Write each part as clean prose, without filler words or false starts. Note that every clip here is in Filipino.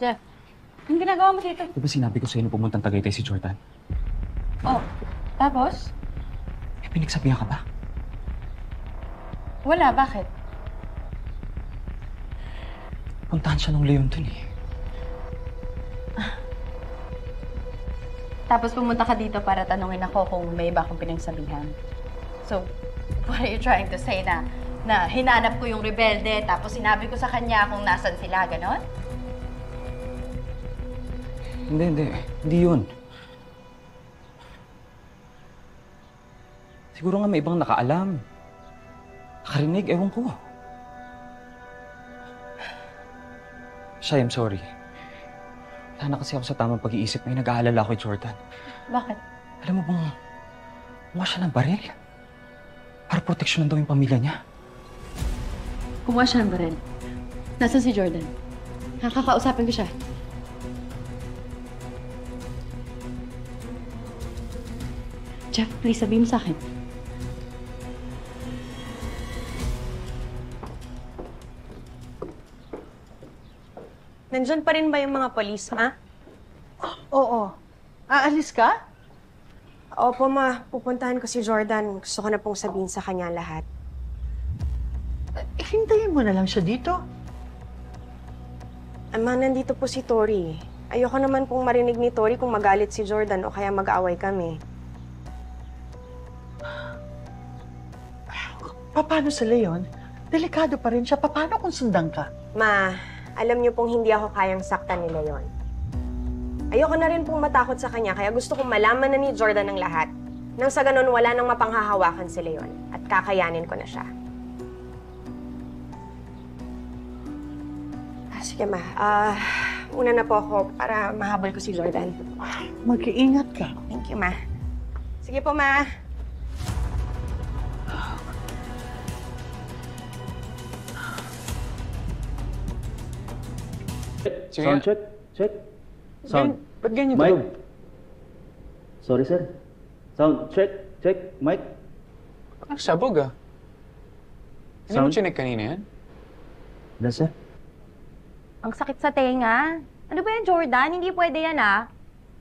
Jeff, anong ginagawa mo dito? Di ba sinabi ko sa'yo na pumuntang Tagaytay si Jordan? Oh, tapos? Eh, pinagsabihan ka ba? Wala, bakit? Puntahan siya ng Leon dun eh. Tapos pumunta ka dito para tanungin ako kung may iba akong pinagsabihan. So, what are you trying to say na hinanap ko yung rebelde tapos sinabi ko sa kanya kung nasan sila, ganon? Hindi yun. Siguro nga may ibang nakaalam. Nakarinig, ewan ko. Shay, I'm sorry. Wala na kasi ako sa tamang pag-iisip. May nag-aalala ako kay Jordan. Bakit? Alam mo bang, kumuha siya ng baril? Para proteksyonan daw yung pamilya niya. Kumuha siya ng baril. Nasaan si Jordan? Nakakausapin ko siya. Jeff, please sabihin mo sa akin. Nandyan pa rin ba yung mga polis, ma? Oo. Aalis ka? Opo, ma. Pupuntahan ko si Jordan. Gusto ko na pong sabihin sa kanya lahat. Hintayin mo na lang siya dito. Ma, nandito po si Tori. Ayoko naman pong marinig ni Tori kung magalit si Jordan o kaya mag-aaway kami. Paano sa Leon? Delikado pa rin siya. Paano kung sundan ka? Ma, alam niyo pong hindi ako kayang saktan ni Leon. Ayoko na rin pong matakot sa kanya, kaya gusto kong malaman na ni Jordan ang lahat. Nang sa ganun, wala nang mapanghahawakan si Leon at kakayanin ko na siya. Sige, ma. Una na po ako para mahabol ko si Jordan. Mag-iingat ka. Thank you, ma. Sige po, ma. Sound check. Check. Sound. Ba't ganyan Mic. tulog? Sorry, sir. Sound check. Check. Mic. Parang sabog ah. Hindi mo Sound. chinek kanina yan? Wala, sir. Ang sakit sa tenga. Ano ba yan, Jordan? Hindi pwede yan, ah.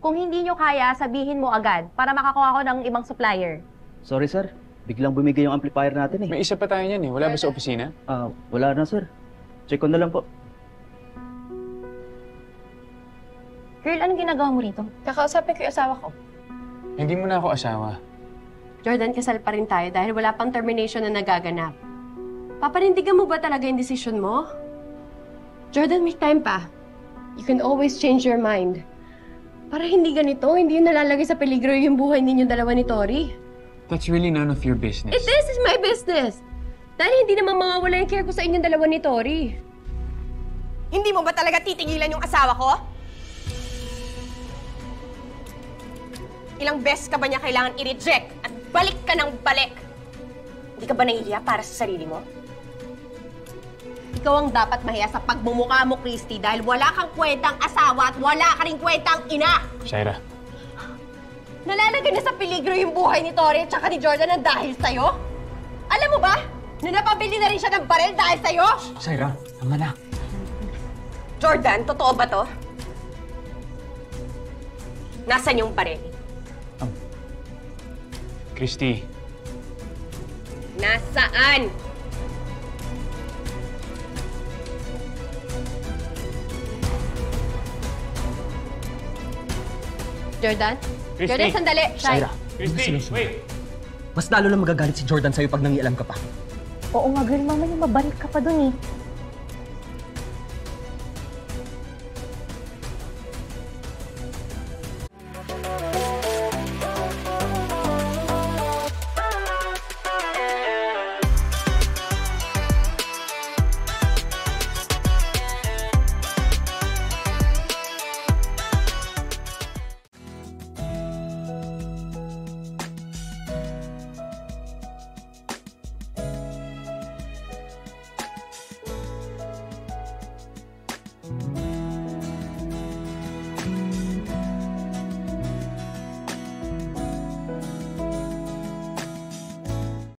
Kung hindi nyo kaya, sabihin mo agad para makakuha ko ng ibang supplier. Sorry, sir. Biglang bumigay yung amplifier natin eh. May isa pa tayo niyan eh. Wala ba sa opisina? Wala na, sir. Check ko na lang po. Girl, anong ginagawa mo rito? Kakausapin ko yung asawa ko. Hindi mo na ako asawa. Jordan, kasal pa rin tayo dahil wala pang termination na nagaganap. Papanindigan mo ba talaga yung desisyon mo? Jordan, may time pa. You can always change your mind. Para hindi ganito, hindi yung nalalagay sa peligro yung buhay ninyong dalawa ni Tori. That's really none of your business. It is my business! Dahil hindi naman mawawala yung care ko sa inyong dalawa ni Tori. Hindi mo ba talaga titigilan yung asawa ko? Ilang beses ka ba niya kailangan i-reject at balik ka ng balik? Hindi ka ba nahihiya para sa sarili mo? Ikaw ang dapat mahiya sa pagmumukha mo, Christy, dahil wala kang kwentang asawa at wala ka rin kwentang ina! Shaira. Nalalagay na sa peligro yung buhay ni Tori at saka ni Jordan ng dahil sa'yo? Alam mo ba, na napabili na rin siya ng baril dahil sa'yo? Shaira, tama na. Jordan, totoo ba to? Nasaan yung baril? Christy. Nasaan? Jordan? Christy! Jordan, sandali! Shaira, Christy, wait! mas lalo lang magagalit si Jordan sa'yo pag nangialam ka pa. Oo nga, girl. Mamaya mabaril ka pa dun, eh.